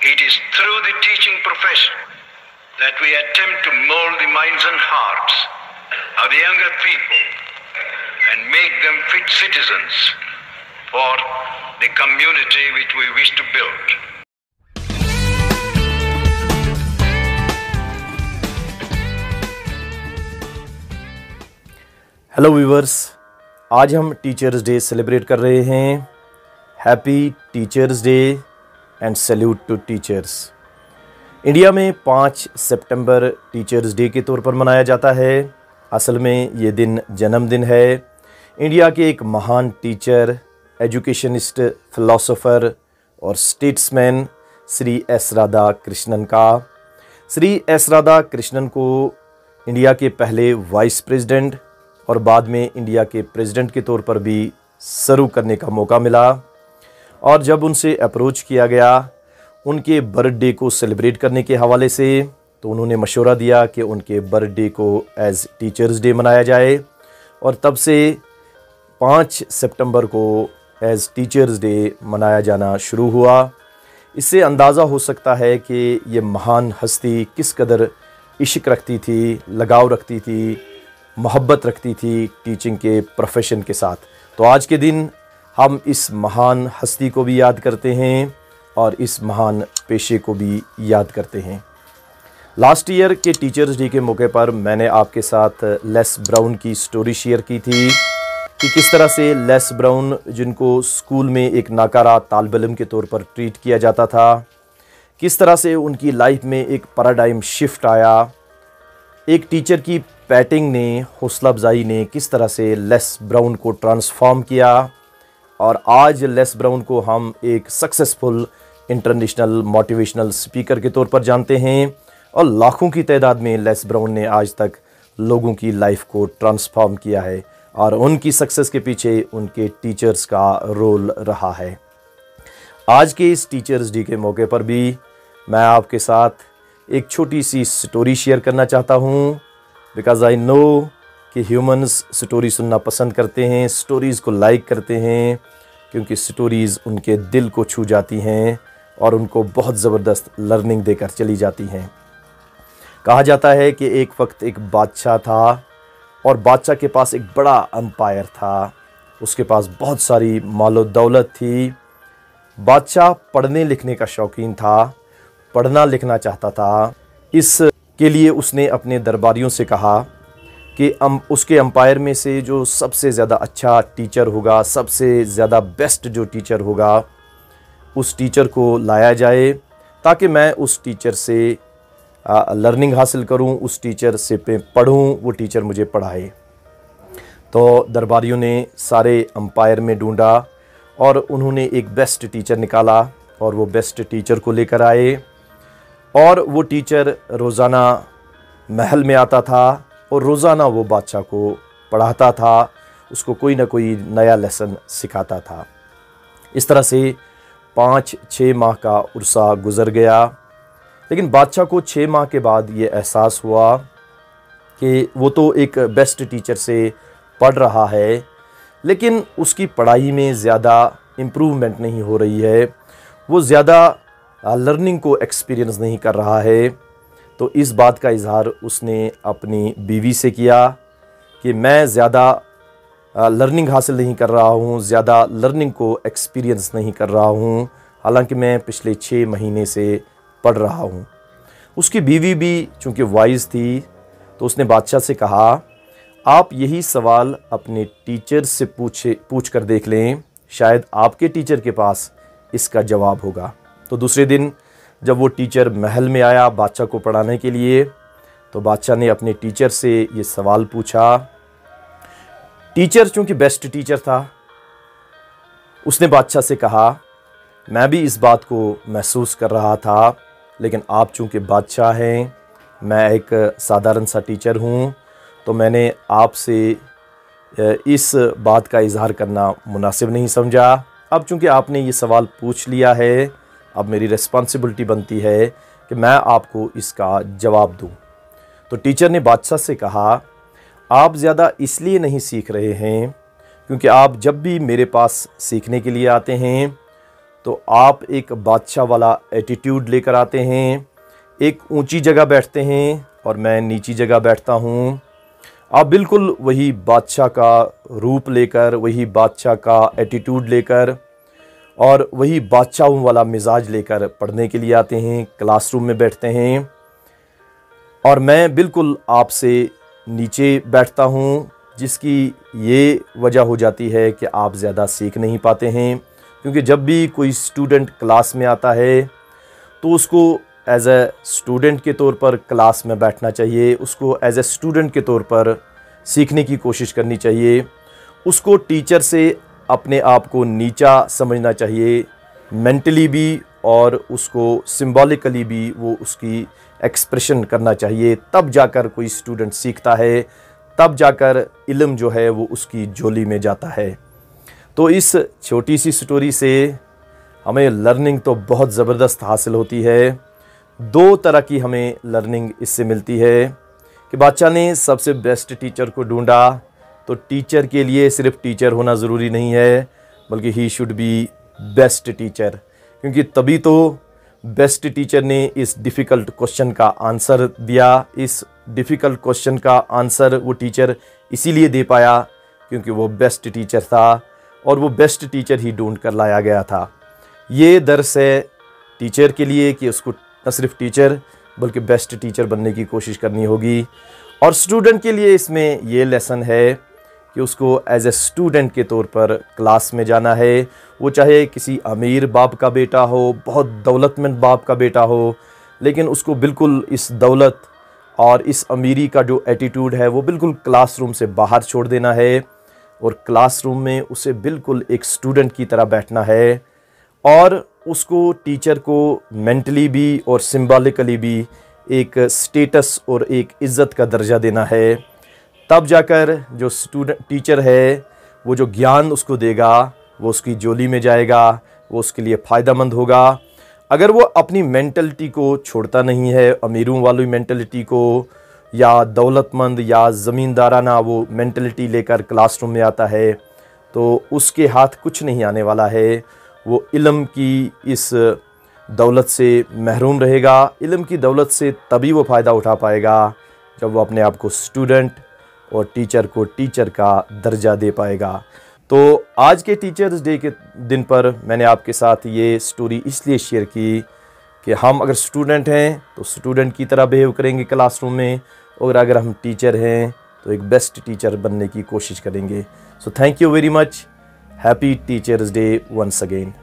It is through the teaching profession that we attempt to mold the minds and hearts of the younger people and make them fit citizens for the community which we wish to build. Hello viewers, आज हम teachers day celebrate कर रहे हैं। Happy teachers day and salute to teachers. India में 5 सितंबर teachers day के तौर पर मनाया जाता है। असल में ये दिन जन्मदिन है इंडिया के एक महान टीचर, एजुकेशनिस्ट, फिलोसोफर और स्टेट्समैन श्री एस राधा कृष्णन का। श्री एस राधा कृष्णन को इंडिया के पहले वाइस प्रेसिडेंट और बाद में इंडिया के प्रेसिडेंट के तौर पर भी सर्व करने का मौका मिला। और जब उनसे अप्रोच किया गया उनके बर्थडे को सेलिब्रेट करने के हवाले से, तो उन्होंने मशवरा दिया कि उनके बर्थडे को एज टीचर्स डे मनाया जाए। और तब से 5 सितंबर को एज टीचर्स डे मनाया जाना शुरू हुआ। इससे अंदाज़ा हो सकता है कि ये महान हस्ती किस कदर इश्क रखती थी, लगाव रखती थी, मोहब्बत रखती थी टीचिंग के प्रोफेशन के साथ। तो आज के दिन हम इस महान हस्ती को भी याद करते हैं और इस महान पेशे को भी याद करते हैं। लास्ट ईयर के टीचर्स डे के मौके पर मैंने आपके साथ लेस ब्राउन की स्टोरी शेयर की थी कि किस तरह से लेस ब्राउन, जिनको स्कूल में एक नाकारा तालिब इल्म के तौर पर ट्रीट किया जाता था, किस तरह से उनकी लाइफ में एक पैराडाइम शिफ्ट आया। एक टीचर की पैटिंग ने, हौसला अफजाई ने किस तरह से लेस ब्राउन को ट्रांसफॉर्म किया। और आज लेस ब्राउन को हम एक सक्सेसफुल इंटरनेशनल मोटिवेशनल स्पीकर के तौर पर जानते हैं। और लाखों की तादाद में लेस ब्राउन ने आज तक लोगों की लाइफ को ट्रांसफॉर्म किया है और उनकी सक्सेस के पीछे उनके टीचर्स का रोल रहा है। आज के इस टीचर्स डे के मौके पर भी मैं आपके साथ एक छोटी सी स्टोरी शेयर करना चाहता हूँ, बिकॉज़ आई नो कि ह्यूमंस स्टोरी सुनना पसंद करते हैं, स्टोरीज़ को लाइक करते हैं, क्योंकि स्टोरीज़ उनके दिल को छू जाती हैं और उनको बहुत ज़बरदस्त लर्निंग देकर चली जाती हैं। कहा जाता है कि एक वक्त एक बादशाह था और बादशाह के पास एक बड़ा एम्पायर था। उसके पास बहुत सारी मालो दौलत थी। बादशाह पढ़ने लिखने का शौकीन था, पढ़ना लिखना चाहता था। इसके लिए उसने अपने दरबारियों से कहा कि उसके एम्पायर में से जो सबसे ज़्यादा अच्छा टीचर होगा, सबसे ज़्यादा बेस्ट जो टीचर होगा, उस टीचर को लाया जाए ताकि मैं उस टीचर से लर्निंग हासिल करूं, उस टीचर से पढ़ूं, वो टीचर मुझे पढ़ाए। तो दरबारियों ने सारे एम्पायर में ढूंढा और उन्होंने एक बेस्ट टीचर निकाला और वो बेस्ट टीचर को लेकर आए। और वो टीचर रोज़ाना महल में आता था और रोज़ाना वो बादशाह को पढ़ाता था, उसको कोई ना कोई नया लेसन सिखाता था। इस तरह से 5-6 माह का उर्सा गुज़र गया। लेकिन बादशाह को 6 माह के बाद ये एहसास हुआ कि वो तो एक बेस्ट टीचर से पढ़ रहा है, लेकिन उसकी पढ़ाई में ज़्यादा इम्प्रूवमेंट नहीं हो रही है, वो ज़्यादा लर्निंग को एक्सपीरियंस नहीं कर रहा है। तो इस बात का इजहार उसने अपनी बीवी से किया कि मैं ज़्यादा लर्निंग हासिल नहीं कर रहा हूँ, ज़्यादा लर्निंग को एक्सपीरियंस नहीं कर रहा हूँ, हालांकि मैं पिछले 6 महीने से पढ़ रहा हूँ। उसकी बीवी भी चूँकि वाइज थी, तो उसने बादशाह से कहा, आप यही सवाल अपने टीचर से पूछ कर देख लें, शायद आपके टीचर के पास इसका जवाब होगा। तो दूसरे दिन जब वो टीचर महल में आया बादशाह को पढ़ाने के लिए, तो बादशाह ने अपने टीचर से ये सवाल पूछा। टीचर चूँकि बेस्ट टीचर था, उसने बादशाह से कहा, मैं भी इस बात को महसूस कर रहा था, लेकिन आप चूँकि बादशाह हैं, मैं एक साधारण सा टीचर हूँ, तो मैंने आपसे इस बात का इजहार करना मुनासिब नहीं समझा। अब चूँकि आपने ये सवाल पूछ लिया है, अब मेरी रिस्पॉन्सिबिलिटी बनती है कि मैं आपको इसका जवाब दूं। तो टीचर ने बादशाह से कहा, आप ज़्यादा इसलिए नहीं सीख रहे हैं क्योंकि आप जब भी मेरे पास सीखने के लिए आते हैं तो आप एक बादशाह वाला एटीट्यूड लेकर आते हैं, एक ऊंची जगह बैठते हैं और मैं नीची जगह बैठता हूँ। आप बिल्कुल वही बादशाह का रूप लेकर, वही बादशाह का एटीट्यूड लेकर और वही बादशाहों वाला मिजाज लेकर पढ़ने के लिए आते हैं, क्लासरूम में बैठते हैं। और मैं बिल्कुल आपसे नीचे बैठता हूँ, जिसकी ये वजह हो जाती है कि आप ज़्यादा सीख नहीं पाते हैं। क्योंकि जब भी कोई स्टूडेंट क्लास में आता है तो उसको एज ए स्टूडेंट के तौर पर क्लास में बैठना चाहिए, उसको एज ए स्टूडेंट के तौर पर सीखने की कोशिश करनी चाहिए। उसको टीचर से अपने आप को नीचा समझना चाहिए, मेंटली भी और उसको सिंबॉलिकली भी वो उसकी एक्सप्रेशन करना चाहिए। तब जाकर कोई स्टूडेंट सीखता है, तब जाकर इल्म जो है वो उसकी झोली में जाता है। तो इस छोटी सी स्टोरी से हमें लर्निंग तो बहुत ज़बरदस्त हासिल होती है। दो तरह की हमें लर्निंग इससे मिलती है कि बादशाह ने सबसे बेस्ट टीचर को ढूंढा, तो टीचर के लिए सिर्फ टीचर होना ज़रूरी नहीं है, बल्कि he should be best teacher. क्योंकि तभी तो बेस्ट टीचर ने इस डिफ़िकल्ट क्वेश्चन का आंसर दिया। इस डिफ़िकल्ट क्वेश्चन का आंसर वो टीचर इसीलिए दे पाया क्योंकि वो बेस्ट टीचर था और वो बेस्ट टीचर ही ढूंढ कर लाया गया था। ये दर्स है टीचर के लिए कि उसको न सिर्फ टीचर बल्कि बेस्ट टीचर बनने की कोशिश करनी होगी। और स्टूडेंट के लिए इसमें ये लेसन है कि उसको एज ए स्टूडेंट के तौर पर क्लास में जाना है। वो चाहे किसी अमीर बाप का बेटा हो, बहुत दौलतमंद बाप का बेटा हो, लेकिन उसको बिल्कुल इस दौलत और इस अमीरी का जो एटीट्यूड है वो बिल्कुल क्लासरूम से बाहर छोड़ देना है और क्लासरूम में उसे बिल्कुल एक स्टूडेंट की तरह बैठना है। और उसको टीचर को मेंटली भी और सिंबॉलिकली भी एक स्टेटस और एक इज़्ज़त का दर्जा देना है। तब जाकर जो टीचर है वो जो ज्ञान उसको देगा वो उसकी झोली में जाएगा, वो उसके लिए फ़ायदेमंद होगा। अगर वो अपनी मेंटलिटी को छोड़ता नहीं है, अमीरों वाली मेंटलिटी को या दौलतमंद या ज़मींदाराना वो मेंटलिटी लेकर क्लासरूम में आता है, तो उसके हाथ कुछ नहीं आने वाला है। वो इल्म की इस दौलत से महरूम रहेगा। इल्म की दौलत से तभी वो फ़ायदा उठा पाएगा जब वो अपने आप को स्टूडेंट और टीचर को टीचर का दर्जा दे पाएगा। तो आज के टीचर्स डे के दिन पर मैंने आपके साथ ये स्टोरी इसलिए शेयर की कि हम अगर स्टूडेंट हैं तो स्टूडेंट की तरह बिहेव करेंगे क्लासरूम में, और अगर हम टीचर हैं तो एक बेस्ट टीचर बनने की कोशिश करेंगे। So thank you very much. Happy teachers day once again.